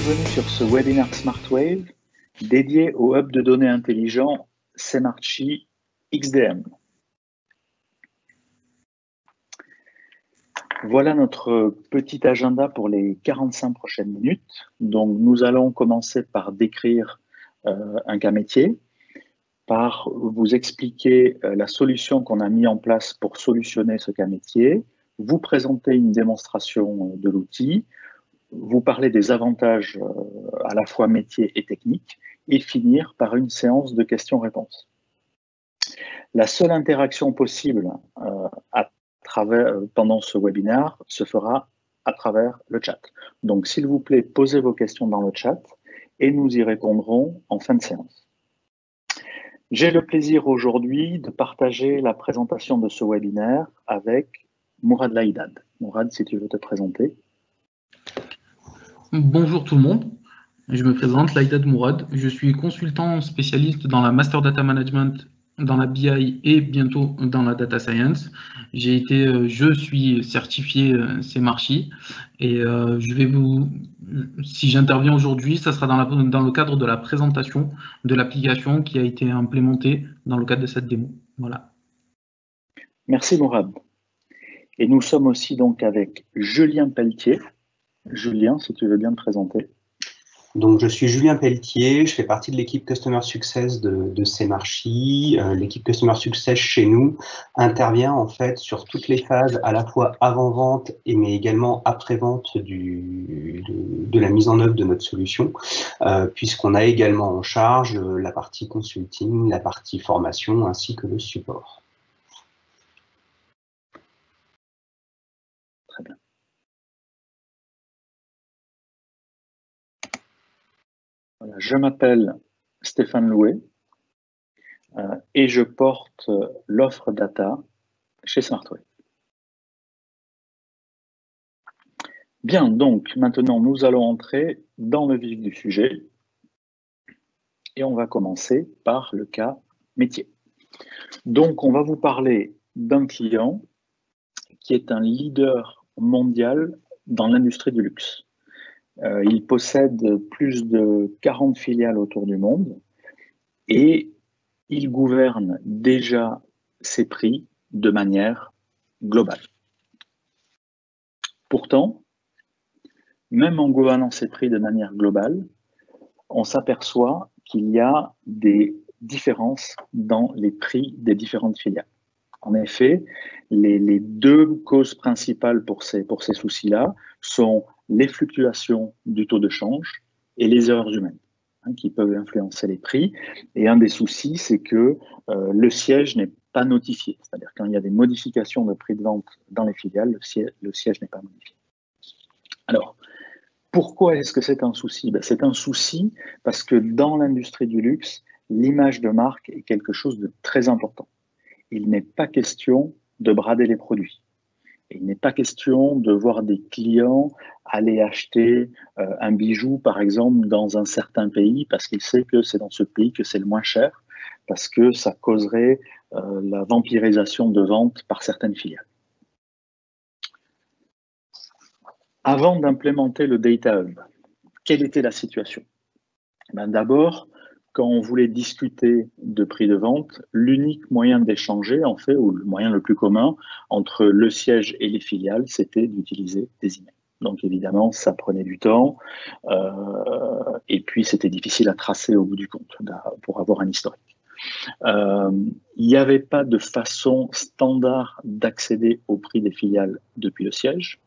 Bienvenue sur ce webinaire SmartWave dédié au hub de données intelligent Semarchi XDM. Voilà notre petit agenda pour les 45 prochaines minutes. Donc, nous allons commencer par décrire un cas métier, par vous expliquer la solution qu'on a mis en place pour solutionner ce cas métier, vous présenter une démonstration de l'outil, vous parler des avantages à la fois métier et technique, et finir par une séance de questions-réponses. La seule interaction possible pendant ce webinaire se fera à travers le chat. Donc, s'il vous plaît, posez vos questions dans le chat et nous y répondrons en fin de séance. J'ai le plaisir aujourd'hui de partager la présentation de ce webinaire avec Mourad Laïdad. Mourad, si tu veux te présenter. Bonjour tout le monde, je me présente, Laïdad Mourad, je suis consultant spécialiste dans la Master Data Management, dans la BI et bientôt dans la Data Science. Je suis certifié Semarchi et si j'interviens aujourd'hui, ça sera dans le cadre de la présentation de l'application qui a été implémentée dans le cadre de cette démo. Voilà. Merci Mourad. Et nous sommes aussi donc avec Julien Pelletier. Julien, si tu veux bien te présenter. Donc, je suis Julien Pelletier, je fais partie de l'équipe Customer Success de Semarchi. L'équipe Customer Success chez nous intervient en fait sur toutes les phases, à la fois avant-vente mais également après-vente de la mise en œuvre de notre solution, puisqu'on a également en charge la partie consulting, la partie formation ainsi que le support. Très bien. Voilà, je m'appelle Stéphane Louet et je porte l'offre data chez SmartWave. Bien, donc maintenant nous allons entrer dans le vif du sujet et on va commencer par le cas métier. Donc on va vous parler d'un client qui est un leader mondial dans l'industrie du luxe. Il possède plus de 40 filiales autour du monde et il gouverne déjà ses prix de manière globale. Pourtant, même en gouvernant ses prix de manière globale, on s'aperçoit qu'il y a des différences dans les prix des différentes filiales. En effet, les deux causes principales pour ces soucis-là sont les fluctuations du taux de change et les erreurs humaines qui peuvent influencer les prix. Et un des soucis, c'est que le siège n'est pas notifié. C'est-à-dire quand il y a des modifications de prix de vente dans les filiales, le siège n'est pas modifié. Alors, pourquoi est-ce que c'est un souci? C'est un souci parce que dans l'industrie du luxe, l'image de marque est quelque chose de très important. Il n'est pas question de brader les produits. Il n'est pas question de voir des clients aller acheter un bijou, par exemple, dans un certain pays parce qu'il sait que c'est dans ce pays que c'est le moins cher, parce que ça causerait la vampirisation de vente par certaines filiales. Avant d'implémenter le Data Hub, quelle était la situation? D'abord, quand on voulait discuter de prix de vente, l'unique moyen d'échanger, en fait, ou le moyen le plus commun entre le siège et les filiales, c'était d'utiliser des emails. Donc évidemment, ça prenait du temps et puis c'était difficile à tracer au bout du compte pour avoir un historique. Il n'y avait pas de façon standard d'accéder au prix des filiales depuis le siège.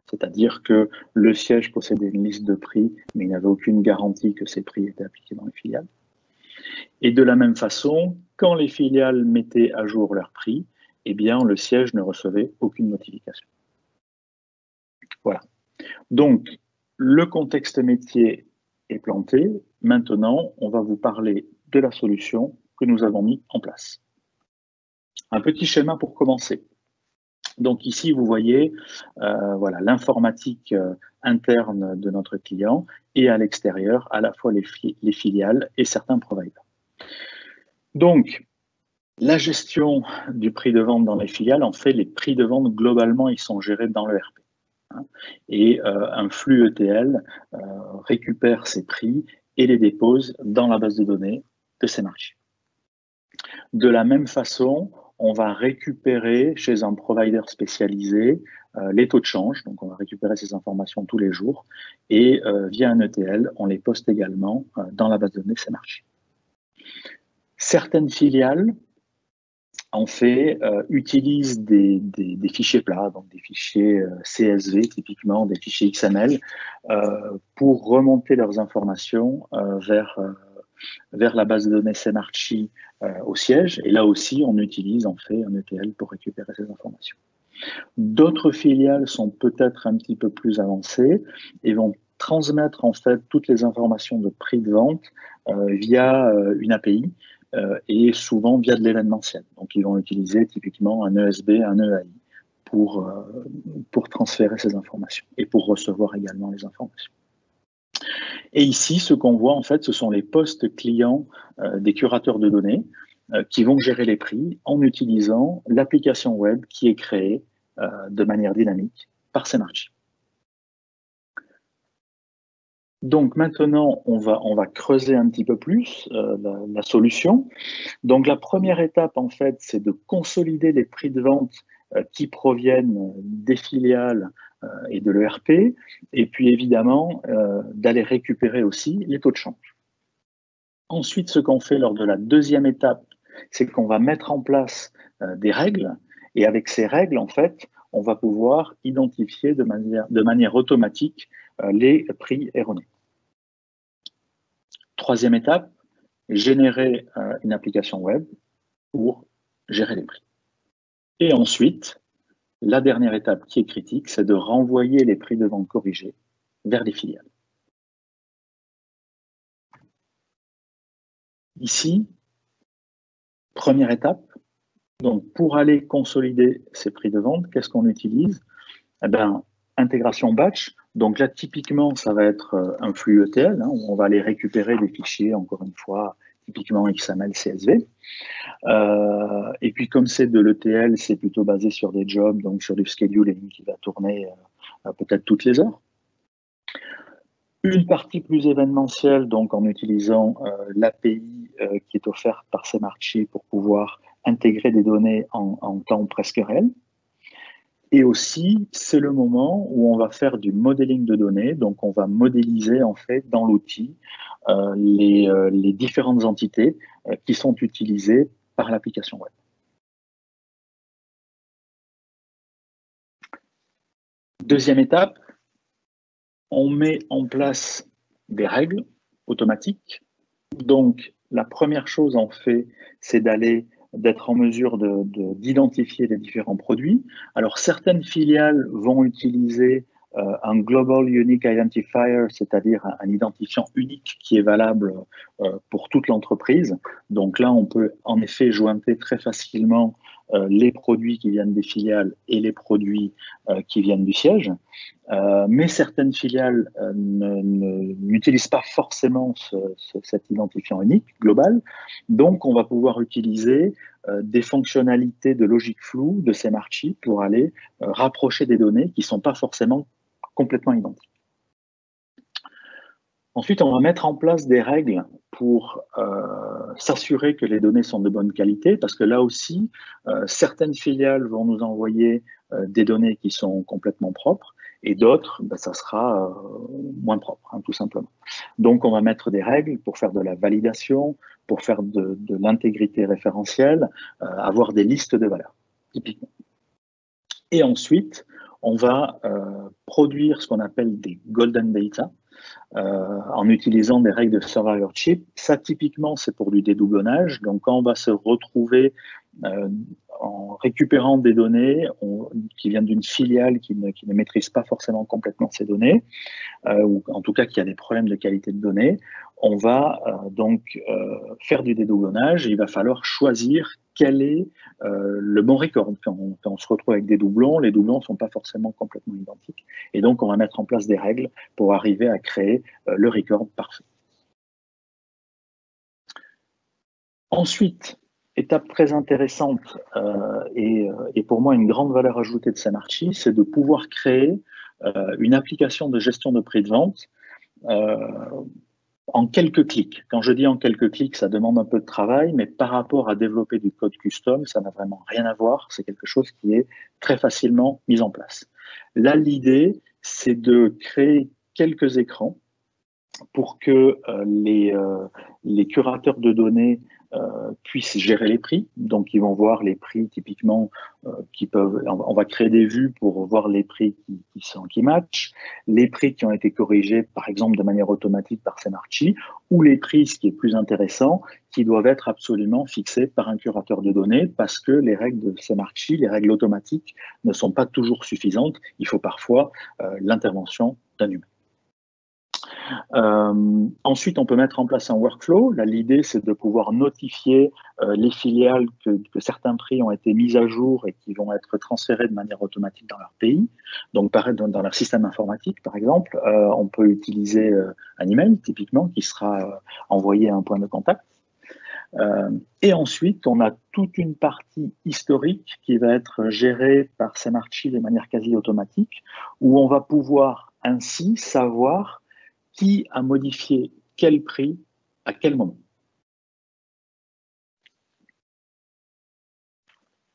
C'est-à-dire que le siège possédait une liste de prix, mais il n'avait aucune garantie que ces prix étaient appliqués dans les filiales. Et de la même façon, quand les filiales mettaient à jour leurs prix, eh bien, le siège ne recevait aucune notification. Voilà. Donc, le contexte métier est planté. Maintenant, on va vous parler de la solution que nous avons mis en place. Un petit schéma pour commencer. Donc ici, vous voyez voilà, l'informatique interne de notre client et à l'extérieur, à la fois les filiales et certains providers. Donc, la gestion du prix de vente dans les filiales, en fait, les prix de vente, globalement, ils sont gérés dans le RP. Et un flux ETL récupère ces prix et les dépose dans la base de données de Semarchi. De la même façon, on va récupérer chez un provider spécialisé les taux de change, donc on va récupérer ces informations tous les jours, et via un ETL, on les poste également dans la base de données Semarchi. Certaines filiales, en fait, utilisent des fichiers plats, donc des fichiers CSV typiquement, des fichiers XML, pour remonter leurs informations vers la base de données Semarchi au siège. Et là aussi, on utilise en fait un ETL pour récupérer ces informations. D'autres filiales sont peut-être un petit peu plus avancées et vont transmettre en fait toutes les informations de prix de vente via une API et souvent via de l'événementiel. Donc, ils vont utiliser typiquement un ESB, un EAI pour transférer ces informations et pour recevoir également les informations. Et ici, ce qu'on voit, en fait, ce sont les postes clients des curateurs de données qui vont gérer les prix en utilisant l'application web qui est créée de manière dynamique par Semarchi. Donc maintenant, on va creuser un petit peu plus la solution. Donc la première étape, en fait, c'est de consolider les prix de vente qui proviennent des filiales et de l'ERP, et puis évidemment d'aller récupérer aussi les taux de change. Ensuite, ce qu'on fait lors de la deuxième étape, c'est qu'on va mettre en place des règles, et avec ces règles, en fait, on va pouvoir identifier de manière automatique les prix erronés. Troisième étape, générer une application web pour gérer les prix. Et ensuite, la dernière étape qui est critique, c'est de renvoyer les prix de vente corrigés vers les filiales. Ici, première étape, donc pour aller consolider ces prix de vente, qu'est-ce qu'on utilise? Eh bien, intégration batch. Donc là, typiquement, ça va être un flux ETL. Où on va aller récupérer des fichiers, encore une fois, typiquement XML, CSV. Et puis, comme c'est de l'ETL, c'est plutôt basé sur des jobs, donc sur du scheduling qui va tourner peut-être toutes les heures. Une partie plus événementielle, donc en utilisant l'API qui est offerte par Semarchi pour pouvoir intégrer des données en temps presque réel. Et aussi, c'est le moment où on va faire du modeling de données. Donc, on va modéliser en fait dans l'outil les différentes entités qui sont utilisées par l'application web. Deuxième étape, on met en place des règles automatiques. Donc, la première chose en fait, c'est d'être en mesure d'identifier les différents produits. Alors, certaines filiales vont utiliser un Global Unique Identifier, c'est-à-dire un identifiant unique qui est valable pour toute l'entreprise. Donc là, on peut en effet jointer très facilement les produits qui viennent des filiales et les produits qui viennent du siège. Mais certaines filiales n'utilisent pas forcément cet identifiant unique global. Donc, on va pouvoir utiliser des fonctionnalités de logique floue de Semarchi pour aller rapprocher des données qui ne sont pas forcément complètement identiques. Ensuite, on va mettre en place des règles pour s'assurer que les données sont de bonne qualité, parce que là aussi, certaines filiales vont nous envoyer des données qui sont complètement propres, et d'autres, ça sera moins propre, tout simplement. Donc, on va mettre des règles pour faire de la validation, pour faire de l'intégrité référentielle, avoir des listes de valeurs, typiquement. Et ensuite, on va produire ce qu'on appelle des golden data, en utilisant des règles de survivorship. Ça, typiquement, c'est pour du dédoublonnage. Donc, quand on va se retrouver en récupérant des données qui viennent d'une filiale qui ne maîtrise pas forcément complètement ces données, ou en tout cas qui a des problèmes de qualité de données, on va donc faire du dédoublonnage et il va falloir choisir quel est le bon record. Quand on se retrouve avec des doublons, les doublons ne sont pas forcément complètement identiques. Et donc, on va mettre en place des règles pour arriver à créer le record parfait. Ensuite, étape très intéressante et pour moi une grande valeur ajoutée de Semarchi, c'est de pouvoir créer une application de gestion de prix de vente en quelques clics. Quand je dis en quelques clics, ça demande un peu de travail, mais par rapport à développer du code custom, ça n'a vraiment rien à voir. C'est quelque chose qui est très facilement mis en place. Là, l'idée, c'est de créer quelques écrans pour que les curateurs de données puissent gérer les prix. Donc, ils vont voir les prix typiquement on va créer des vues pour voir les prix qui matchent, les prix qui ont été corrigés, par exemple, de manière automatique par Semarchi, ou les prix, ce qui est plus intéressant, qui doivent être absolument fixés par un curateur de données parce que les règles de Semarchi, les règles automatiques, ne sont pas toujours suffisantes. Il faut parfois l'intervention d'un humain. Ensuite, on peut mettre en place un workflow. Là, l'idée, c'est de pouvoir notifier les filiales que certains prix ont été mis à jour et qui vont être transférés de manière automatique dans leur pays. Donc, dans leur système informatique, par exemple, on peut utiliser un email, typiquement, qui sera envoyé à un point de contact. Et ensuite, on a toute une partie historique qui va être gérée par Semarchi de manière quasi automatique, où on va pouvoir ainsi savoir qui a modifié quel prix à quel moment.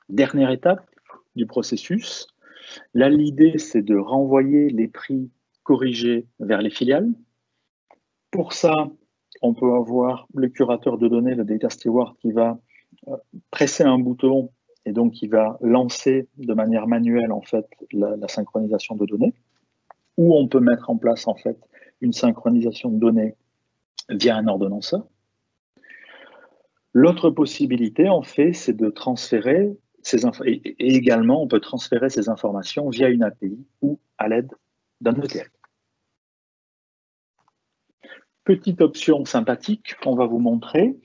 Dernière étape du processus. Là, l'idée, c'est de renvoyer les prix corrigés vers les filiales. Pour ça, on peut avoir le curateur de données, le data steward, qui va presser un bouton et donc qui va lancer de manière manuelle en fait la synchronisation de données. Ou on peut mettre en place en fait une synchronisation de données via un ordonnanceur. L'autre possibilité, en fait, c'est de transférer ces informations, et également, on peut transférer ces informations via une API ou à l'aide d'un ETL. Petite option sympathique qu'on va vous montrer,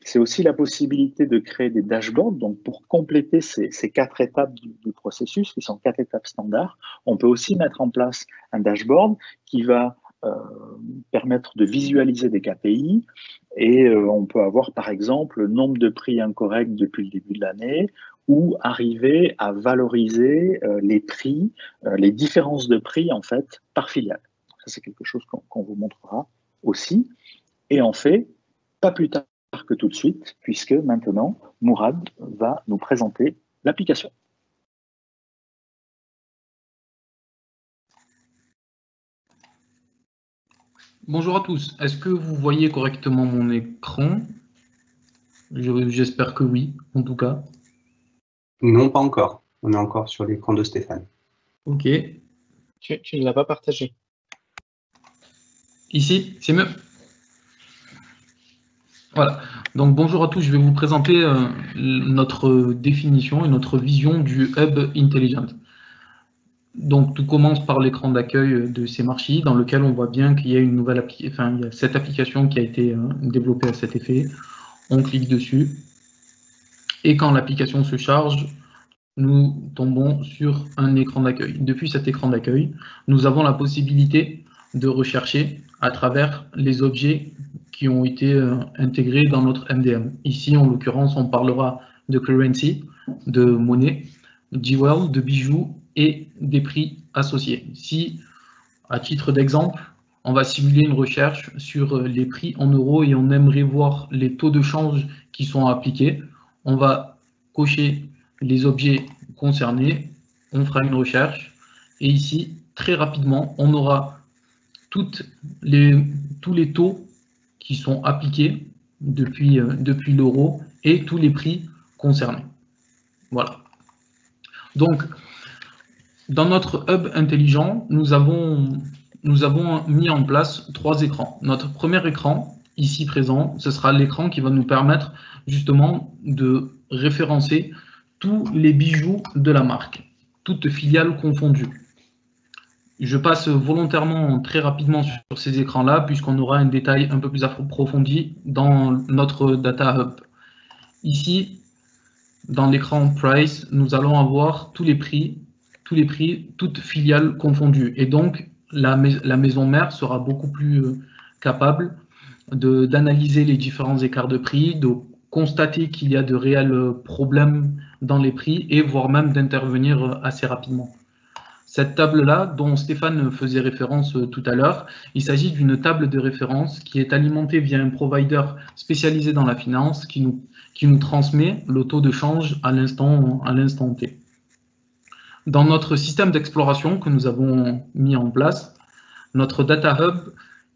c'est aussi la possibilité de créer des dashboards. Donc, pour compléter ces 4 étapes du processus, qui sont 4 étapes standards, on peut aussi mettre en place un dashboard qui va permettre de visualiser des KPI et on peut avoir par exemple le nombre de prix incorrects depuis le début de l'année ou arriver à valoriser les prix, les différences de prix en fait par filiale. Ça c'est quelque chose qu'on vous montrera aussi. Et en fait, pas plus tard que tout de suite, puisque maintenant Mourad va nous présenter l'application. Bonjour à tous, est-ce que vous voyez correctement mon écran? J'espère que oui, en tout cas. Non, pas encore. On est encore sur l'écran de Stéphane. Ok. Tu ne l'as pas partagé. Ici, c'est mieux. Voilà. Donc bonjour à tous, je vais vous présenter notre définition et notre vision du Hub Intelligent. Donc tout commence par l'écran d'accueil de Semarchi, dans lequel on voit bien qu'il y a une nouvelle application, il y a cette application qui a été développée à cet effet. On clique dessus et quand l'application se charge, nous tombons sur un écran d'accueil. Depuis cet écran d'accueil, nous avons la possibilité de rechercher à travers les objets qui ont été intégrés dans notre MDM. Ici, en l'occurrence, on parlera de currency, de monnaie, jewel, de bijoux et des prix associés. Si, à titre d'exemple, on va simuler une recherche sur les prix en euros et on aimerait voir les taux de change qui sont appliqués, on va cocher les objets concernés, on fera une recherche et ici, très rapidement, on aura tous les taux qui sont appliqués depuis l'euro et tous les prix concernés. Voilà. Donc, dans notre hub intelligent, nous avons mis en place 3 écrans. Notre premier écran, ici présent, ce sera l'écran qui va nous permettre justement de référencer tous les bijoux de la marque, toutes filiales confondues. Je passe volontairement très rapidement sur ces écrans-là, puisqu'on aura un détail un peu plus approfondi dans notre Data Hub. Ici, dans l'écran Price, nous allons avoir tous les prix, toutes filiales confondues. Et donc, la maison mère sera beaucoup plus capable d'analyser les différents écarts de prix, de constater qu'il y a de réels problèmes dans les prix et voire même d'intervenir assez rapidement. Cette table-là, dont Stéphane faisait référence tout à l'heure, il s'agit d'une table de référence qui est alimentée via un provider spécialisé dans la finance qui nous transmet le taux de change à l'instant T. Dans notre système d'exploration que nous avons mis en place, notre Data Hub,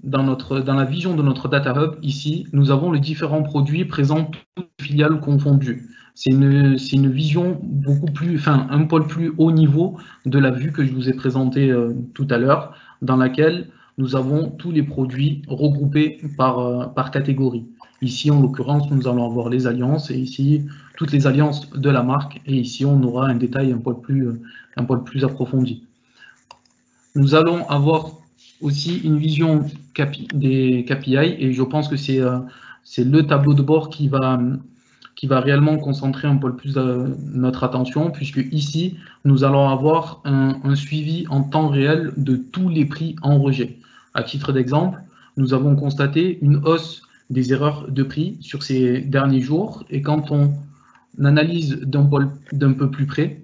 dans la vision de notre Data Hub, ici, nous avons les différents produits présents, toutes les filiales confondues. C'est une vision beaucoup plus, enfin, un poil plus haut niveau de la vue que je vous ai présentée tout à l'heure, dans laquelle nous avons tous les produits regroupés par catégorie. Ici, en l'occurrence, nous allons avoir les alliances, et ici, toutes les alliances de la marque, et ici, on aura un détail un poil plus approfondi. Nous allons avoir aussi une vision des KPI, et je pense que c'est le tableau de bord qui va réellement concentrer un peu plus notre attention, puisque ici, nous allons avoir un suivi en temps réel de tous les prix en rejet. À titre d'exemple, nous avons constaté une hausse des erreurs de prix sur ces derniers jours, et quand on analyse d'un peu plus près,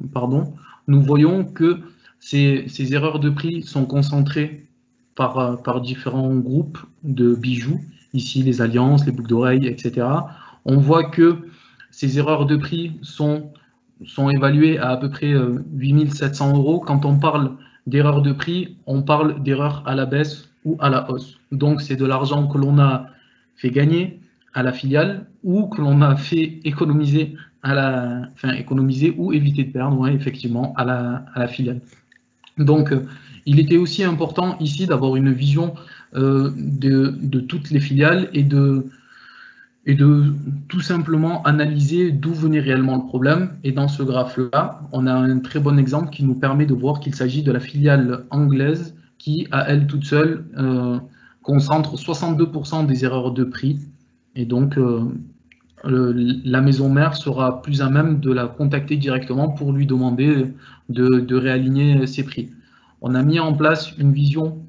nous voyons que ces erreurs de prix sont concentrées par différents groupes de bijoux, ici les alliances, les boucles d'oreilles, etc. On voit que ces erreurs de prix sont évaluées à peu près 8 700 €. Quand on parle d'erreurs de prix, on parle d'erreurs à la baisse ou à la hausse. Donc c'est de l'argent que l'on a fait gagner à la filiale ou que l'on a fait économiser économiser ou éviter de perdre, ouais, effectivement, à la filiale. Donc, il était aussi important ici d'avoir une vision de toutes les filiales et de tout simplement analyser d'où venait réellement le problème. Et dans ce graphe-là, on a un très bon exemple qui nous permet de voir qu'il s'agit de la filiale anglaise qui, à elle toute seule, concentre 62% des erreurs de prix. Et donc, la maison mère sera plus à même de la contacter directement pour lui demander de réaligner ses prix. On a mis en place une vision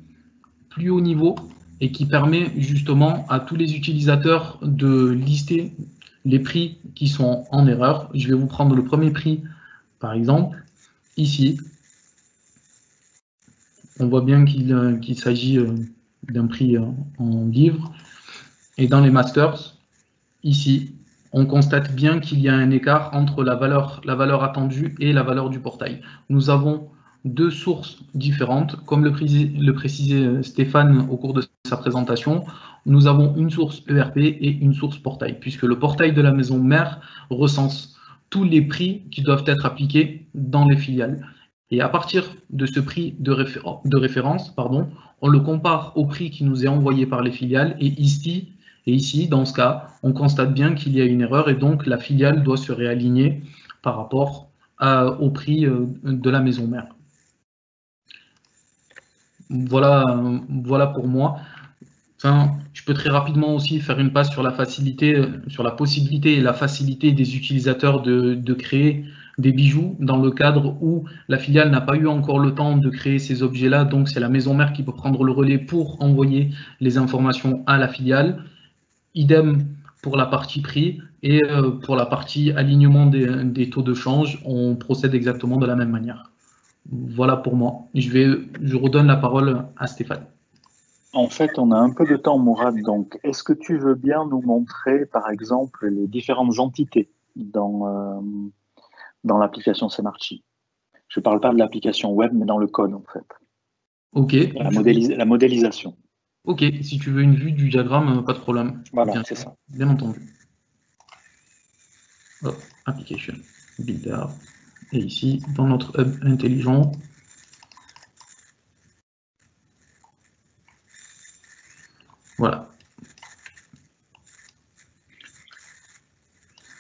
plus haut niveau et qui permet justement à tous les utilisateurs de lister les prix qui sont en erreur. Je vais vous prendre le premier prix, par exemple, ici. On voit bien qu'il s'agit d'un prix en livres. Et dans les masters, ici, on constate bien qu'il y a un écart entre la valeur attendue et la valeur du portail. Nous avons deux sources différentes, comme le précisait Stéphane au cours de sa présentation. Nous avons une source ERP et une source portail, puisque le portail de la maison mère recense tous les prix qui doivent être appliqués dans les filiales. Et à partir de ce prix de référence, on le compare au prix qui nous est envoyé par les filiales, et ici, dans ce cas, on constate bien qu'il y a une erreur et donc la filiale doit se réaligner par rapport au prix de la maison mère. Voilà pour moi. Enfin, je peux très rapidement aussi faire une passe sur la possibilité et la facilité des utilisateurs de créer des bijoux dans le cadre où la filiale n'a pas eu encore le temps de créer ces objets-là, donc c'est la maison mère qui peut prendre le relais pour envoyer les informations à la filiale. Idem pour la partie prix et pour la partie alignement des taux de change, on procède exactement de la même manière. Voilà pour moi. Je redonne la parole à Stéphane. En fait, on a un peu de temps, Mourad, donc est-ce que tu veux bien nous montrer, par exemple, les différentes entités dans l'application Semarchi? Je ne parle pas de l'application web, mais dans le code, en fait. Ok. La modélisation. Ok, si tu veux une vue du diagramme, pas de problème. Voilà, c'est ça. Bien entendu. Hop, application, builder. Et ici, dans notre hub intelligent, voilà.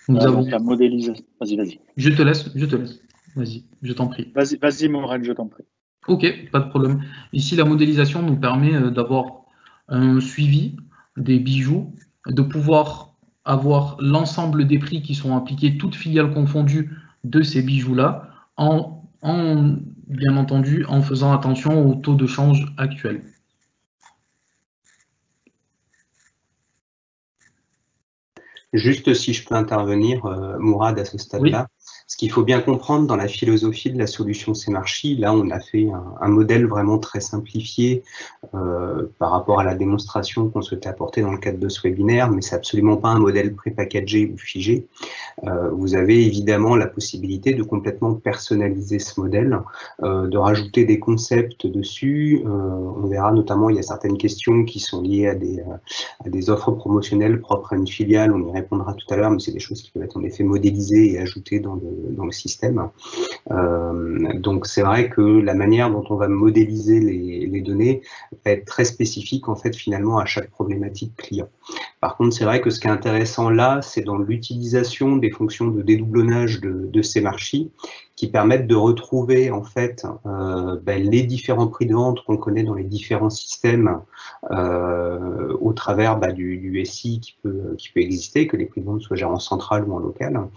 Nous avons la modélisation. Vas-y. Je te laisse. Vas-y, je t'en prie. Vas-y, Mourad, je t'en prie. Ok, pas de problème. Ici, la modélisation nous permet d'avoir un suivi des bijoux, de pouvoir avoir l'ensemble des prix qui sont appliqués, toutes filiales confondues de ces bijoux-là, bien entendu, en faisant attention au taux de change actuel. Juste si je peux intervenir, Mourad, à ce stade-là. Ce qu'il faut bien comprendre dans la philosophie de la solution Semarchi, là on a fait un modèle vraiment très simplifié par rapport à la démonstration qu'on souhaitait apporter dans le cadre de ce webinaire, mais c'est absolument pas un modèle prépackagé ou figé. Vous avez évidemment la possibilité de complètement personnaliser ce modèle, de rajouter des concepts dessus. On verra notamment, il y a certaines questions qui sont liées à des offres promotionnelles propres à une filiale, on y répondra tout à l'heure, mais c'est des choses qui peuvent être en effet modélisées et ajoutées dans le système. Donc c'est vrai que la manière dont on va modéliser les données va être très spécifique en fait finalement à chaque problématique client. Par contre, c'est vrai que ce qui est intéressant là, c'est dans l'utilisation des fonctions de dédoublonnage de Semarchi qui permettent de retrouver en fait les différents prix de vente qu'on connaît dans les différents systèmes au travers du SI qui peut exister, que les prix de vente soient gérés en centrale ou en local.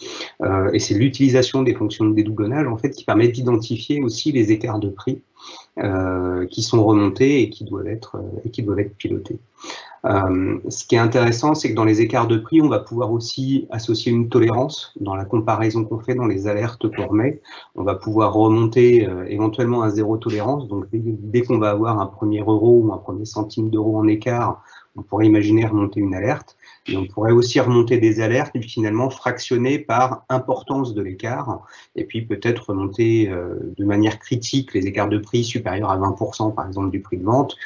Et c'est l'utilisation des fonctions de dédoublonnage en fait qui permet d'identifier aussi les écarts de prix qui sont remontés et qui doivent être pilotés. Ce qui est intéressant, c'est que dans les écarts de prix, on va pouvoir aussi associer une tolérance dans la comparaison qu'on fait dans les alertes qu'on remet. On va pouvoir remonter éventuellement à 0 tolérance. Donc, dès qu'on va avoir un premier euro ou un premier centime d'euro en écart, on pourrait imaginer remonter une alerte. Et on pourrait aussi remonter des alertes finalement fractionnées par importance de l'écart. Et puis peut-être remonter de manière critique les écarts de prix supérieurs à 20% par exemple du prix de vente.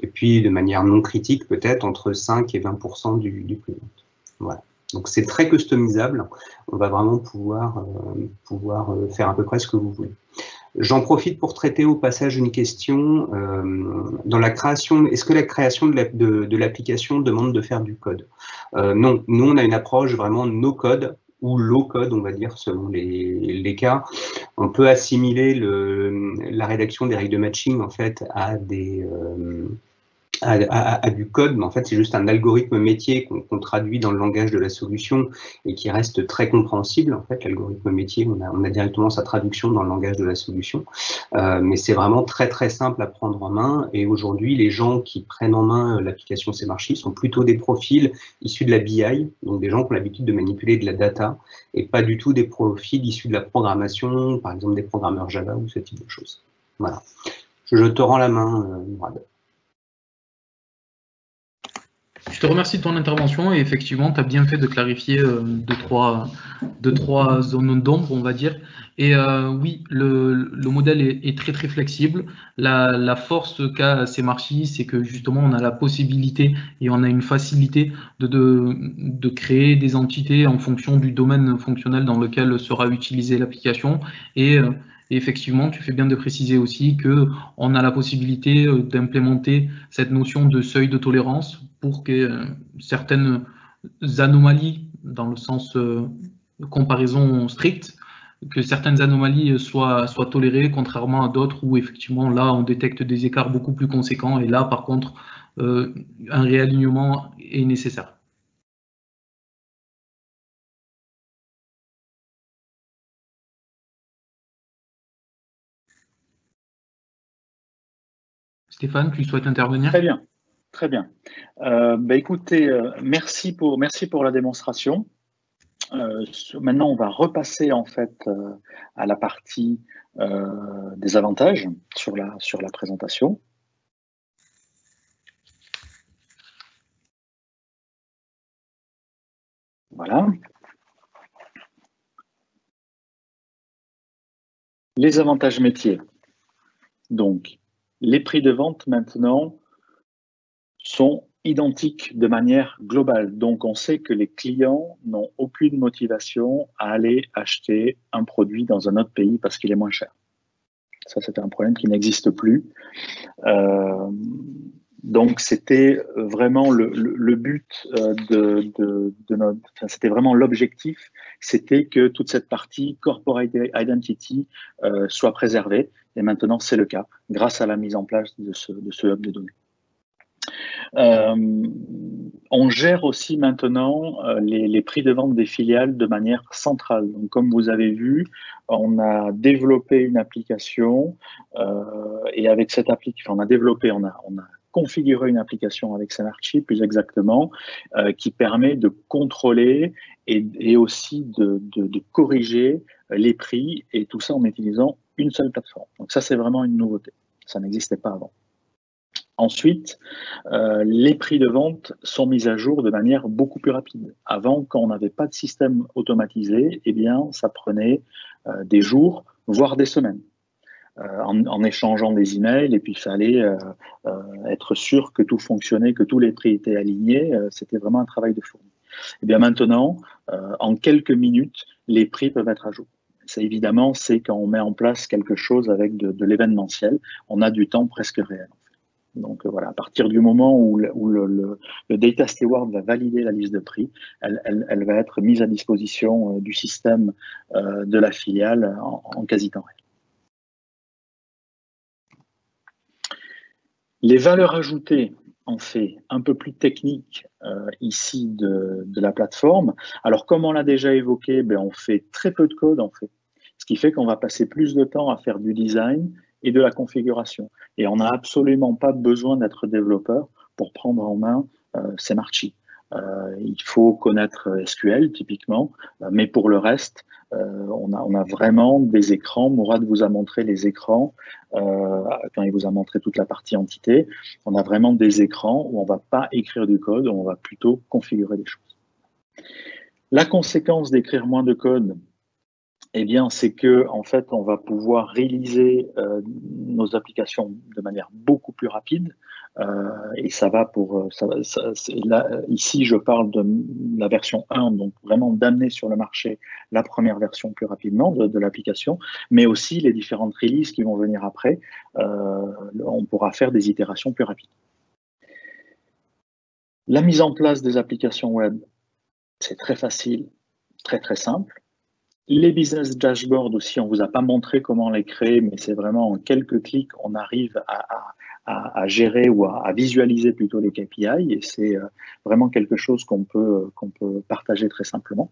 Et puis de manière non critique peut-être entre 5 et 20% du prix de vente. Voilà. Donc c'est très customisable. On va vraiment pouvoir faire à peu près ce que vous voulez. J'en profite pour traiter au passage une question. Dans la création, est-ce que la création de l'application demande de faire du code? Non, nous on a une approche vraiment no code ou low code, on va dire, selon les cas. On peut assimiler la rédaction des règles de matching en fait à du code, mais en fait c'est juste un algorithme métier qu'on traduit dans le langage de la solution et qui reste très compréhensible. En fait, l'algorithme métier, on a directement sa traduction dans le langage de la solution, mais c'est vraiment très très simple à prendre en main. Et aujourd'hui, les gens qui prennent en main l'application Semarchi sont plutôt des profils issus de la BI, donc des gens qui ont l'habitude de manipuler de la data, et pas du tout des profils issus de la programmation, par exemple des programmeurs Java ou ce type de choses. Voilà. Je te rends la main, Mourad. Je te remercie de ton intervention et effectivement, tu as bien fait de clarifier deux, trois zones d'ombre, on va dire. Et oui, le modèle est très très flexible. La force qu'a Semarchi, c'est que justement, on a la possibilité et on a une facilité de créer des entités en fonction du domaine fonctionnel dans lequel sera utilisée l'application. Et effectivement, tu fais bien de préciser aussi qu'on a la possibilité d'implémenter cette notion de seuil de tolérance pour que certaines anomalies, dans le sens comparaison stricte, que certaines anomalies soient tolérées, contrairement à d'autres où effectivement là on détecte des écarts beaucoup plus conséquents et là par contre un réalignement est nécessaire. Stéphane, tu souhaites intervenir? Très bien, très bien. Écoutez, merci pour la démonstration. Maintenant, on va repasser en fait à la partie des avantages sur la présentation. Voilà. Les avantages métiers. Donc, les prix de vente maintenant sont identiques de manière globale. Donc, on sait que les clients n'ont aucune motivation à aller acheter un produit dans un autre pays parce qu'il est moins cher. Ça, c'était un problème qui n'existe plus. Donc, c'était vraiment le but de notre... Enfin, c'était vraiment l'objectif, c'était que toute cette partie corporate identity soit préservée. Et maintenant, c'est le cas, grâce à la mise en place de ce hub de données. On gère aussi maintenant les prix de vente des filiales de manière centrale. Donc, comme vous avez vu, on a développé une application et avec cette application, on a configurer une application avec Semarchi, plus exactement, qui permet de contrôler et aussi de corriger les prix, et tout ça en utilisant une seule plateforme. Donc ça, c'est vraiment une nouveauté. Ça n'existait pas avant. Ensuite, les prix de vente sont mis à jour de manière beaucoup plus rapide. Avant, quand on n'avait pas de système automatisé, eh bien, ça prenait des jours, voire des semaines, en échangeant des emails, et puis il fallait être sûr que tout fonctionnait, que tous les prix étaient alignés. C'était vraiment un travail de fourmi. Eh bien, maintenant, en quelques minutes, les prix peuvent être à jour. C'est évidemment, c'est quand on met en place quelque chose avec de l'événementiel, on a du temps presque réel. Donc voilà, à partir du moment où le Data Steward va valider la liste de prix, elle va être mise à disposition du système de la filiale en quasi-temps réel. Les valeurs ajoutées, en fait, un peu plus techniques ici de la plateforme. Alors, comme on l'a déjà évoqué, on fait très peu de code, en fait. Ce qui fait qu'on va passer plus de temps à faire du design et de la configuration. Et on n'a absolument pas besoin d'être développeur pour prendre en main Semarchi. Il faut connaître SQL, typiquement, mais pour le reste, on a vraiment des écrans. Mourad vous a montré les écrans quand il vous a montré toute la partie entité. On a vraiment des écrans où on ne va pas écrire du code, on va plutôt configurer des choses. La conséquence d'écrire moins de code, eh bien, c'est que en fait, on va pouvoir réaliser nos applications de manière beaucoup plus rapide. Et ça va pour là, ici, je parle de la version 1, donc vraiment d'amener sur le marché la première version plus rapidement de l'application, mais aussi les différentes releases qui vont venir après. On pourra faire des itérations plus rapides. La mise en place des applications web, c'est très facile, très très simple. Les business dashboards aussi, on ne vous a pas montré comment les créer, mais c'est vraiment en quelques clics, on arrive à gérer ou à visualiser plutôt les KPI, et c'est vraiment quelque chose qu'on peut partager très simplement.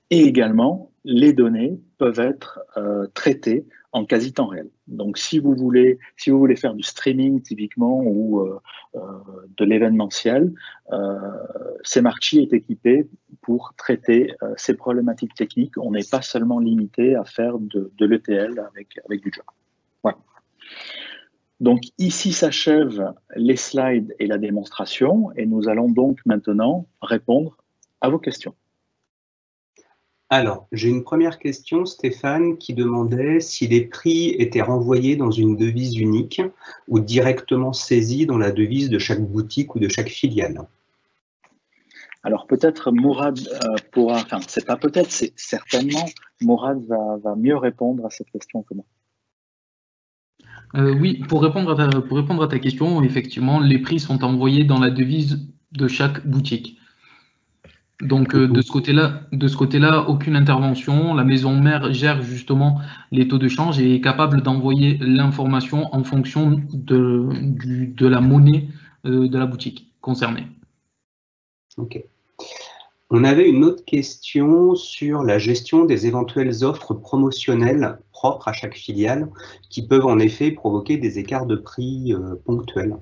Et également, les données peuvent être traitées en quasi temps réel. Donc, si vous voulez faire du streaming typiquement ou de l'événementiel, Semarchi est équipé pour traiter ces problématiques techniques. On n'est pas seulement limité à faire de l'ETL avec du Java. Voilà. Donc, ici s'achèvent les slides et la démonstration, et nous allons donc maintenant répondre à vos questions. Alors, j'ai une première question, Stéphane, qui demandait si les prix étaient renvoyés dans une devise unique ou directement saisis dans la devise de chaque boutique ou de chaque filiale. Alors peut-être Mourad pourra, enfin c'est pas peut-être, c'est certainement Mourad va mieux répondre à cette question que moi. Oui, pour répondre à ta question, effectivement, les prix sont envoyés dans la devise de chaque boutique. Donc de ce côté-là, aucune intervention. La maison mère gère justement les taux de change et est capable d'envoyer l'information en fonction de la monnaie de la boutique concernée. Ok. On avait une autre question sur la gestion des éventuelles offres promotionnelles propres à chaque filiale qui peuvent en effet provoquer des écarts de prix ponctuels.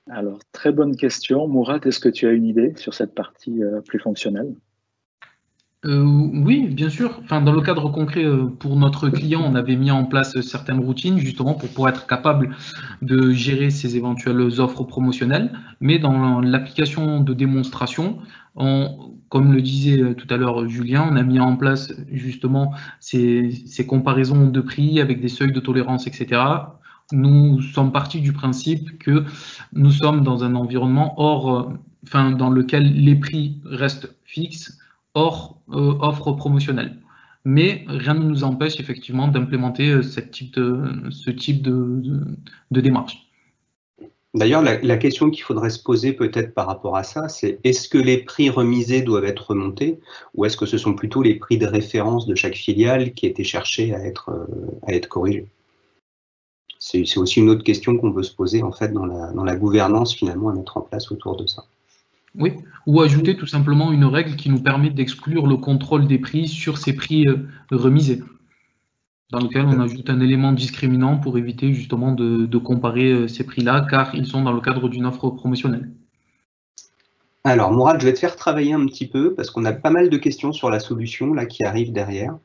Alors, très bonne question. Mourad, est-ce que tu as une idée sur cette partie plus fonctionnelle? Oui, bien sûr. Enfin, dans le cadre concret, pour notre client, on avait mis en place certaines routines justement pour pouvoir être capable de gérer ces éventuelles offres promotionnelles. Mais dans l'application de démonstration, comme le disait tout à l'heure Julien, on a mis en place justement ces comparaisons de prix avec des seuils de tolérance, etc. Nous sommes partis du principe que nous sommes dans un environnement dans lequel les prix restent fixes, hors offre promotionnelle. Mais rien ne nous empêche effectivement d'implémenter ce type de démarche. D'ailleurs, la question qu'il faudrait se poser peut-être par rapport à ça, c'est est-ce que les prix remisés doivent être remontés ou est-ce que ce sont plutôt les prix de référence de chaque filiale qui étaient cherchés à être corrigés? C'est aussi une autre question qu'on peut se poser en fait dans la gouvernance finalement à mettre en place autour de ça. Oui, ou ajouter tout simplement une règle qui nous permet d'exclure le contrôle des prix sur ces prix remisés. dans lequel on ajoute un élément discriminant pour éviter justement de comparer ces prix-là, car ils sont dans le cadre d'une offre promotionnelle. Alors, Mourad, je vais te faire travailler un petit peu parce qu'on a pas mal de questions sur la solution là, qui arrivent derrière.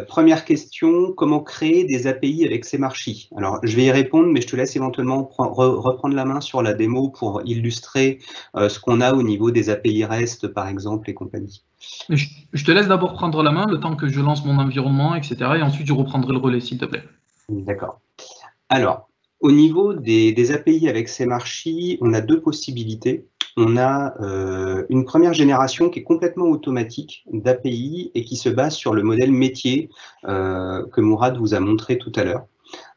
Première question, comment créer des API avec Semarchi? Alors, je vais y répondre, mais je te laisse éventuellement reprendre la main sur la démo pour illustrer ce qu'on a au niveau des API REST, par exemple, et compagnie. Je te laisse d'abord prendre la main, le temps que je lance mon environnement, etc. Et ensuite, je reprendrai le relais, s'il te plaît. D'accord. Alors, au niveau des API avec Semarchi, on a deux possibilités. On a une première génération qui est complètement automatique d'API et qui se base sur le modèle métier que Mourad vous a montré tout à l'heure.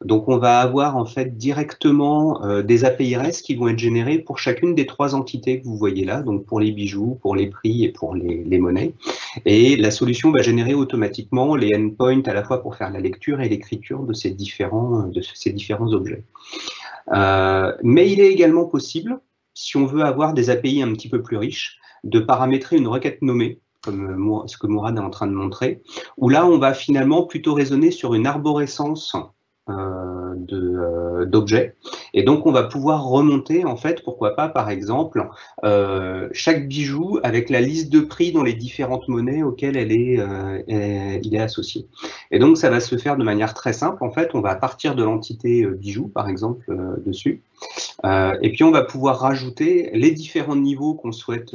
Donc, on va avoir en fait directement des API REST qui vont être générées pour chacune des trois entités que vous voyez là, donc pour les bijoux, pour les prix et pour les monnaies. Et la solution va générer automatiquement les endpoints à la fois pour faire la lecture et l'écriture de ces différents objets. Mais il est également possible, si on veut avoir des API un petit peu plus riches, de paramétrer une requête nommée, comme ce que Mourad est en train de montrer, où là, on va finalement plutôt raisonner sur une arborescence d'objets. Et donc, on va pouvoir remonter, en fait, pourquoi pas, par exemple, chaque bijou avec la liste de prix dans les différentes monnaies auxquelles il est associé. Et donc, ça va se faire de manière très simple. En fait, on va partir de l'entité bijou, par exemple, dessus. Et puis, on va pouvoir rajouter les différents niveaux qu'on souhaite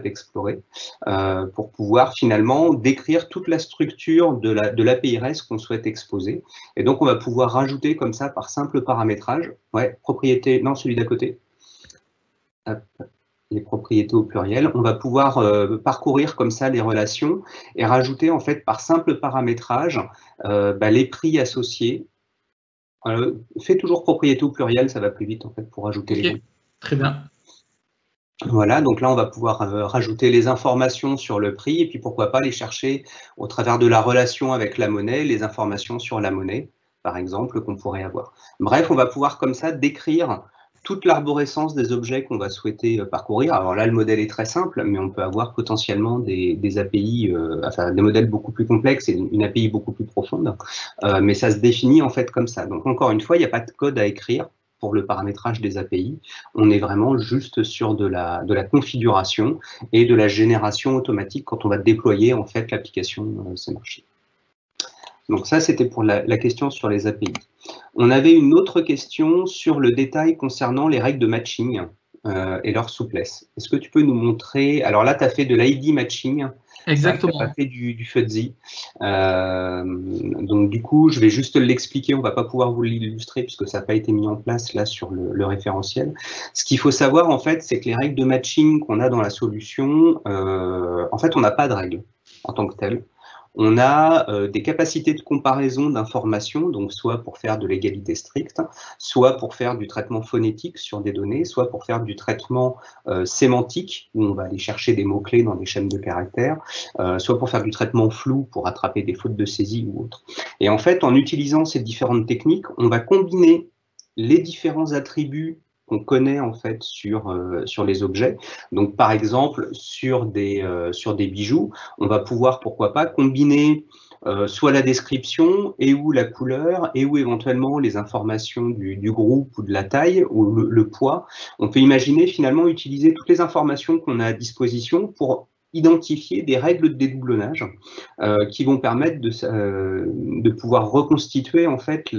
explorer pour pouvoir finalement décrire toute la structure de l'API REST qu'on souhaite exposer. Et donc, on va pouvoir rajouter comme ça par simple paramétrage, propriété, non, celui d'à côté. Hop, les propriétés au pluriel. On va pouvoir parcourir comme ça les relations et rajouter en fait par simple paramétrage les prix associés. Fais toujours propriété au pluriel, ça va plus vite en fait pour rajouter les prix. Très bien. Voilà, donc là on va pouvoir rajouter les informations sur le prix et puis pourquoi pas les chercher au travers de la relation avec la monnaie, les informations sur la monnaie, par exemple, qu'on pourrait avoir. Bref, on va pouvoir comme ça décrire toute l'arborescence des objets qu'on va souhaiter parcourir. Alors là, le modèle est très simple, mais on peut avoir potentiellement des API, enfin des modèles beaucoup plus complexes et une API beaucoup plus profonde, mais ça se définit en fait comme ça. Donc encore une fois, il n'y a pas de code à écrire pour le paramétrage des API. On est vraiment juste sur de la configuration et de la génération automatique quand on va déployer en fait l'application Semarchi. Donc ça, c'était pour la question sur les API. On avait une autre question sur le détail concernant les règles de matching et leur souplesse. Est-ce que tu peux nous montrer... Alors là, tu as fait de l'ID matching. Exactement. Tu n'as pas fait du fuzzy. Donc du coup, je vais juste l'expliquer. On ne va pas pouvoir vous l'illustrer puisque ça n'a pas été mis en place là sur le référentiel. Ce qu'il faut savoir, en fait, c'est que les règles de matching qu'on a dans la solution, en fait, on n'a pas de règles en tant que telles. On a des capacités de comparaison d'informations, donc soit pour faire de l'égalité stricte, soit pour faire du traitement phonétique sur des données, soit pour faire du traitement sémantique, où on va aller chercher des mots-clés dans des chaînes de caractères, soit pour faire du traitement flou, pour attraper des fautes de saisie ou autre. Et en fait, en utilisant ces différentes techniques, on va combiner les différents attributs qu'on connaît en fait sur les objets. Donc par exemple sur des bijoux, on va pouvoir pourquoi pas combiner soit la description et ou la couleur et ou éventuellement les informations du groupe ou de la taille ou le poids. On peut imaginer finalement utiliser toutes les informations qu'on a à disposition pour identifier des règles de dédoublonnage qui vont permettre de pouvoir reconstituer en fait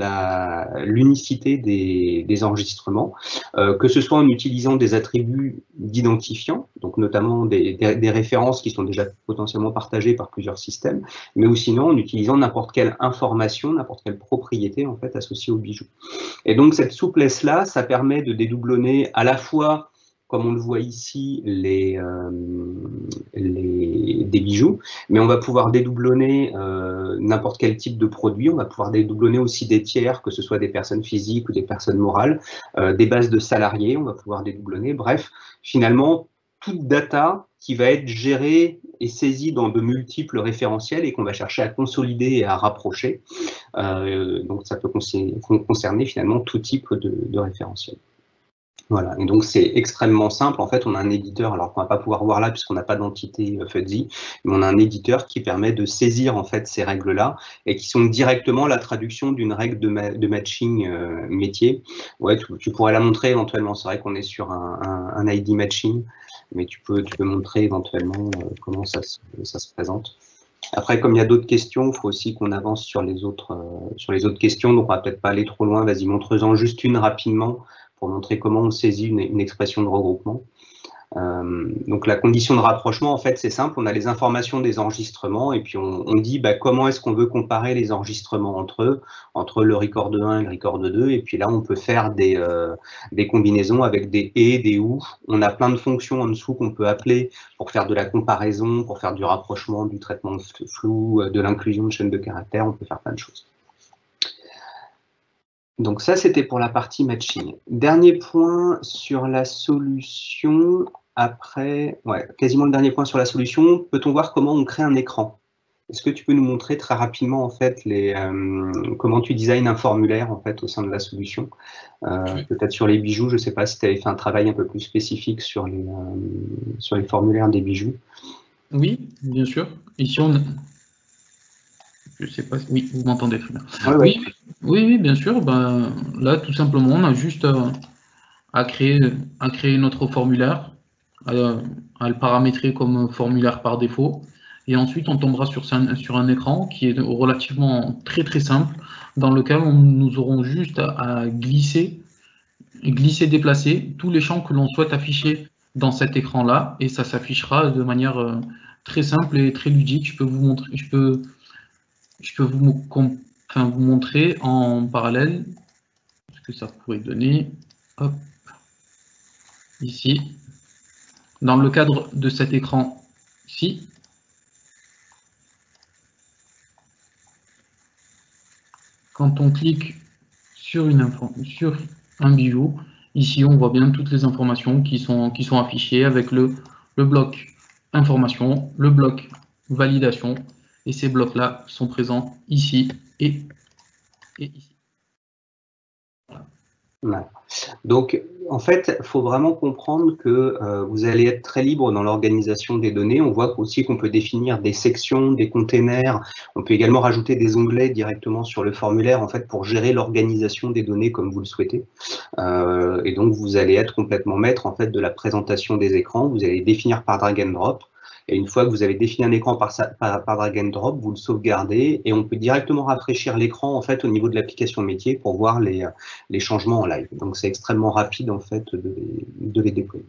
l'unicité des enregistrements, que ce soit en utilisant des attributs d'identifiants, donc notamment des références qui sont déjà potentiellement partagées par plusieurs systèmes, mais ou sinon en utilisant n'importe quelle information, n'importe quelle propriété en fait associée au bijou. Et donc cette souplesse-là, ça permet de dédoublonner à la fois, comme on le voit ici, des bijoux, mais on va pouvoir dédoublonner n'importe quel type de produit, on va pouvoir dédoublonner aussi des tiers, que ce soit des personnes physiques ou des personnes morales, des bases de salariés, on va pouvoir dédoublonner, bref, finalement, toute data qui va être gérée et saisie dans de multiples référentiels et qu'on va chercher à consolider et à rapprocher. Donc ça peut concerner finalement tout type de référentiel. Voilà, et donc c'est extrêmement simple. En fait, on a un éditeur, alors qu'on ne va pas pouvoir voir là puisqu'on n'a pas d'entité fuzzy, mais on a un éditeur qui permet de saisir en fait ces règles-là et qui sont directement la traduction d'une règle de matching métier. Ouais, tu pourrais la montrer éventuellement. C'est vrai qu'on est sur un ID matching, mais tu peux montrer éventuellement comment ça se présente. Après, comme il y a d'autres questions, il faut aussi qu'on avance sur les autres questions, donc on va peut-être pas aller trop loin. Vas-y, montre-en juste une rapidement pour montrer comment on saisit une expression de regroupement. Donc la condition de rapprochement, en fait, c'est simple, on a les informations des enregistrements et puis on dit comment est-ce qu'on veut comparer les enregistrements entre eux, entre le record 1 et le record 2, et puis là on peut faire des combinaisons avec des et, des ou. On a plein de fonctions en dessous qu'on peut appeler pour faire de la comparaison, pour faire du rapprochement, du traitement de flou, de l'inclusion de chaînes de caractères, on peut faire plein de choses. Donc ça, c'était pour la partie matching. Dernier point sur la solution. Après, ouais, quasiment le dernier point sur la solution. Peut-on voir comment on crée un écran? Est-ce que tu peux nous montrer très rapidement en fait comment tu designes un formulaire en fait au sein de la solution? Peut-être sur les bijoux, je ne sais pas si tu avais fait un travail un peu plus spécifique sur les formulaires des bijoux. Oui, bien sûr. Ici, je sais pas. Oui, vous m'entendez très bien. Ouais. Oui, bien sûr. Ben, là, tout simplement, on a juste à créer notre formulaire, à le paramétrer comme formulaire par défaut. Et ensuite, on tombera sur un écran qui est relativement très simple, dans lequel nous aurons juste à glisser, déplacer tous les champs que l'on souhaite afficher dans cet écran-là, et ça s'affichera de manière très simple et très ludique. Je peux vous montrer, vous montrer en parallèle ce que ça pourrait donner. Hop. Ici, dans le cadre de cet écran-ci, quand on clique sur un bijou, ici on voit bien toutes les informations qui sont affichées avec le bloc information, le bloc validation, et ces blocs-là sont présents ici et ici. Ouais. Donc, en fait, il faut vraiment comprendre que vous allez être très libre dans l'organisation des données. On voit aussi qu'on peut définir des sections, des containers. On peut également rajouter des onglets directement sur le formulaire, en fait, pour gérer l'organisation des données comme vous le souhaitez. Et donc, vous allez être complètement maître, en fait, de la présentation des écrans. Vous allez définir par drag and drop. Et une fois que vous avez défini un écran par drag and drop, vous le sauvegardez et on peut directement rafraîchir l'écran en fait au niveau de l'application métier pour voir les changements en live. Donc c'est extrêmement rapide en fait de les déployer.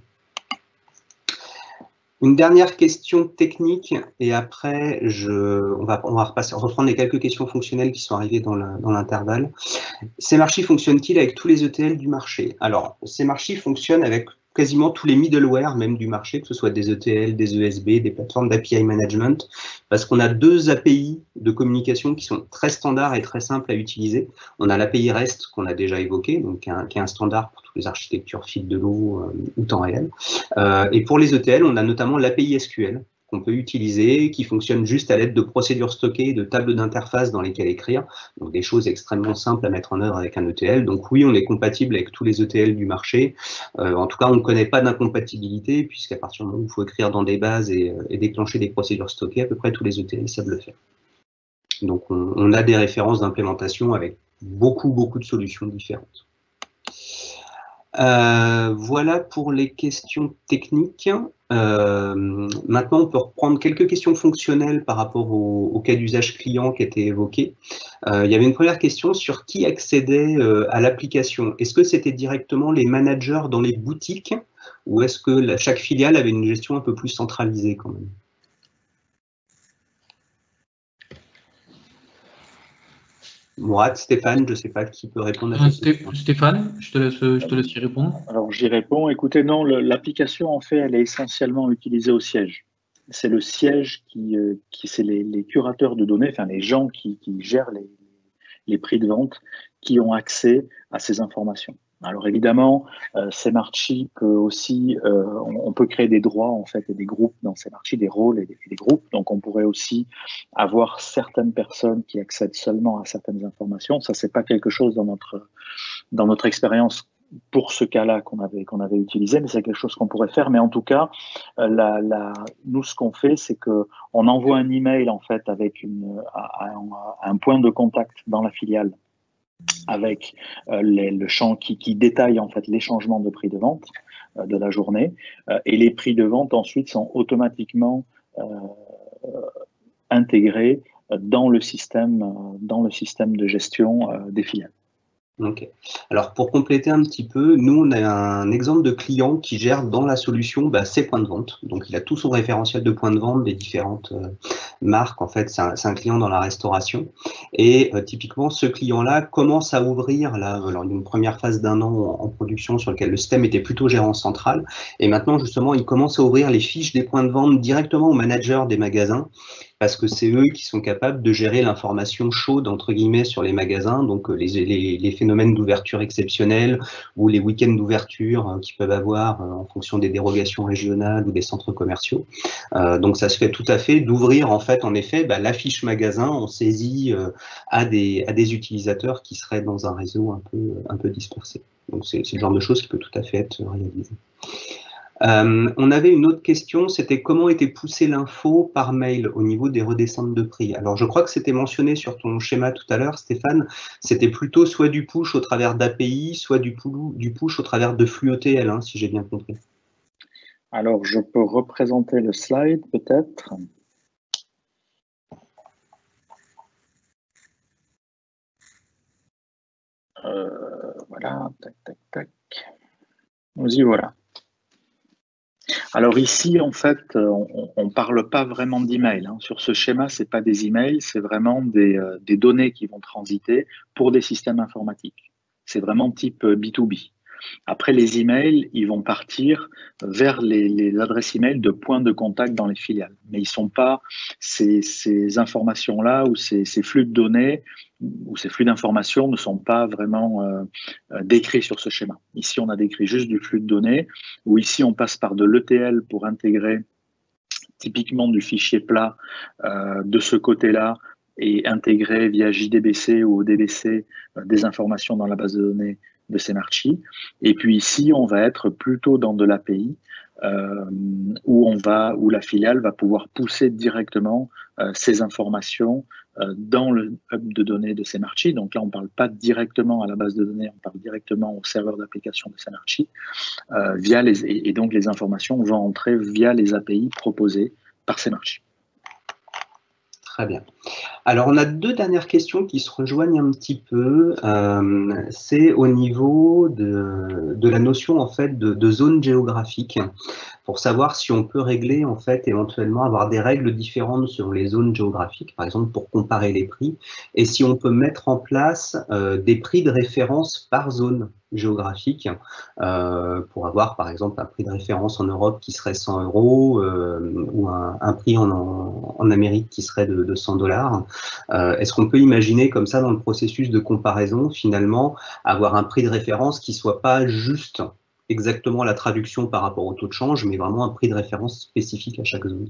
Une dernière question technique et après on va reprendre les quelques questions fonctionnelles qui sont arrivées dans l'intervalle. Semarchi fonctionne-t-il avec tous les ETL du marché? Alors, Semarchi fonctionne avec quasiment tous les middleware même du marché, que ce soit des ETL, des ESB, des plateformes d'API management, parce qu'on a deux API de communication qui sont très standards et très simples à utiliser. On a l'API REST qu'on a déjà évoqué, donc qui est un standard pour toutes les architectures fil de l'eau ou temps réel. Et pour les ETL, on a notamment l'API SQL qu'on peut utiliser, qui fonctionne juste à l'aide de procédures stockées, de tables d'interface dans lesquelles écrire, donc des choses extrêmement simples à mettre en œuvre avec un ETL. Donc oui, on est compatible avec tous les ETL du marché. En tout cas, on ne connaît pas d'incompatibilité, puisqu'à partir du moment où il faut écrire dans des bases et déclencher des procédures stockées, à peu près tous les ETL savent le faire. Donc on a des références d'implémentation avec beaucoup de solutions différentes. Voilà pour les questions techniques. Maintenant, on peut reprendre quelques questions fonctionnelles par rapport au cas d'usage client qui était évoqué. Il y avait une première question sur qui accédait à l'application. Est-ce que c'était directement les managers dans les boutiques ou est-ce que chaque filiale avait une gestion un peu plus centralisée quand même? Mourad, Stéphane, je ne sais pas qui peut répondre à cette question. Stéphane, je te laisse y répondre. Alors j'y réponds. Écoutez, non, l'application en fait, elle est essentiellement utilisée au siège. C'est le siège qui c'est les curateurs de données, enfin les gens qui gèrent les prix de vente, qui ont accès à ces informations. Alors évidemment, Semarchi peut aussi, on peut créer des droits en fait et des groupes dans Semarchi, des rôles et des groupes. Donc on pourrait aussi avoir certaines personnes qui accèdent seulement à certaines informations. Ça c'est pas quelque chose dans notre expérience pour ce cas-là qu'on avait utilisé, mais c'est quelque chose qu'on pourrait faire. Mais en tout cas, nous, ce qu'on fait, c'est qu'on envoie un email en fait avec un point de contact dans la filiale avec le champ qui détaille en fait les changements de prix de vente de la journée, et les prix de vente ensuite sont automatiquement intégrés dans le système de gestion des filiales. Ok. Alors pour compléter un petit peu, nous on a un exemple de client qui gère dans la solution ses points de vente. Donc il a tout son référentiel de points de vente des différentes marques. En fait, c'est un client dans la restauration. Et typiquement, ce client-là commence à ouvrir lors d'une première phase d'1 an en production sur lequel le système était plutôt gérant central. Et maintenant, justement, il commence à ouvrir les fiches des points de vente directement aux managers des magasins, parce que c'est eux qui sont capables de gérer l'information chaude, entre guillemets, sur les magasins, donc les phénomènes d'ouverture exceptionnels ou les week-ends d'ouverture qu'ils peuvent avoir en fonction des dérogations régionales ou des centres commerciaux. Donc ça se fait tout à fait d'ouvrir, en fait, en effet, la fiche magasin, on saisit à des utilisateurs qui seraient dans un réseau un peu dispersé. Donc c'est le genre de choses qui peut tout à fait être réalisé. On avait une autre question, c'était comment était poussée l'info par mail au niveau des redescentes de prix. Alors je crois que c'était mentionné sur ton schéma tout à l'heure, Stéphane, c'était plutôt soit du push au travers d'API, soit du push au travers de flux ETL, si j'ai bien compris. Alors je peux représenter le slide peut-être. Voilà, tac, tac, tac. Nous y voilà. Alors ici, en fait, on ne parle pas vraiment d'email. Sur ce schéma, ce n'est pas des emails, c'est vraiment des données qui vont transiter pour des systèmes informatiques. C'est vraiment type B2B. Après, les emails, ils vont partir vers les adresses email de points de contact dans les filiales. Mais ils ne sont pas ces informations-là ou ces flux de données ou ces flux d'informations ne sont pas vraiment décrits sur ce schéma. Ici, on a décrit juste du flux de données, où ici, on passe par de l'ETL pour intégrer typiquement du fichier plat de ce côté-là et intégrer via JDBC ou ODBC des informations dans la base de données de Semarchi. Et puis ici, on va être plutôt dans de l'API où la filiale va pouvoir pousser directement ces informations dans le hub de données de Semarchi. Donc là, on ne parle pas directement à la base de données, on parle directement au serveur d'application de Semarchi. Et donc les informations vont entrer via les API proposées par Semarchi. Très bien. Alors, on a deux dernières questions qui se rejoignent un petit peu. C'est au niveau de la notion en fait de zone géographique, pour savoir si on peut régler en fait éventuellement avoir des règles différentes sur les zones géographiques, par exemple pour comparer les prix, et si on peut mettre en place des prix de référence par zone géographique pour avoir par exemple un prix de référence en Europe qui serait 100 € ou un prix en Amérique qui serait de 100 $. Est-ce qu'on peut imaginer comme ça dans le processus de comparaison finalement avoir un prix de référence qui soit pas juste exactement la traduction par rapport au taux de change, mais vraiment un prix de référence spécifique à chaque zone?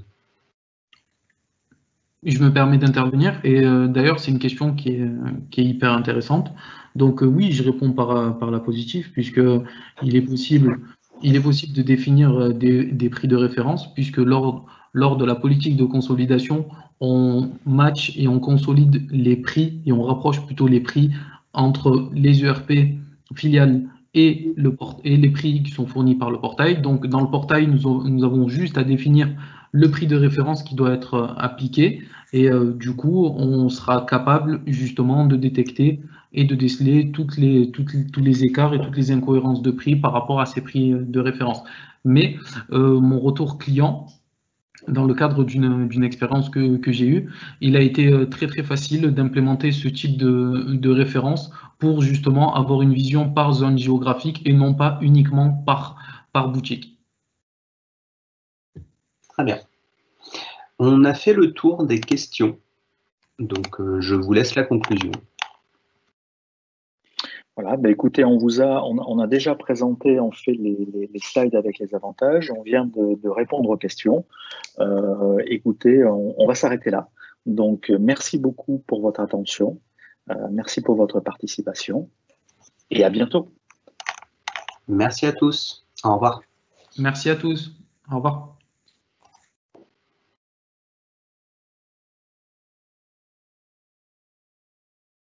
Je me permets d'intervenir et d'ailleurs c'est une question qui est hyper intéressante. Donc oui, je réponds par la positive, puisque il est possible de définir des prix de référence, puisque lors de la politique de consolidation, on match et on consolide les prix et on rapproche plutôt les prix entre les ERP filiales et les prix qui sont fournis par le portail. Donc dans le portail, nous avons juste à définir le prix de référence qui doit être appliqué, et du coup on sera capable justement de détecter et de déceler tous les écarts et toutes les incohérences de prix par rapport à ces prix de référence. Mais mon retour client, dans le cadre d'une expérience que j'ai eue, il a été très très facile d'implémenter ce type de référence pour justement avoir une vision par zone géographique et non pas uniquement par boutique. Très bien. On a fait le tour des questions, donc je vous laisse la conclusion. Voilà, écoutez, on a déjà présenté en fait les slides avec les avantages, on vient de répondre aux questions. Écoutez, on va s'arrêter là. Donc, merci beaucoup pour votre attention, merci pour votre participation et à bientôt. Merci à tous. Au revoir. Merci à tous. Au revoir.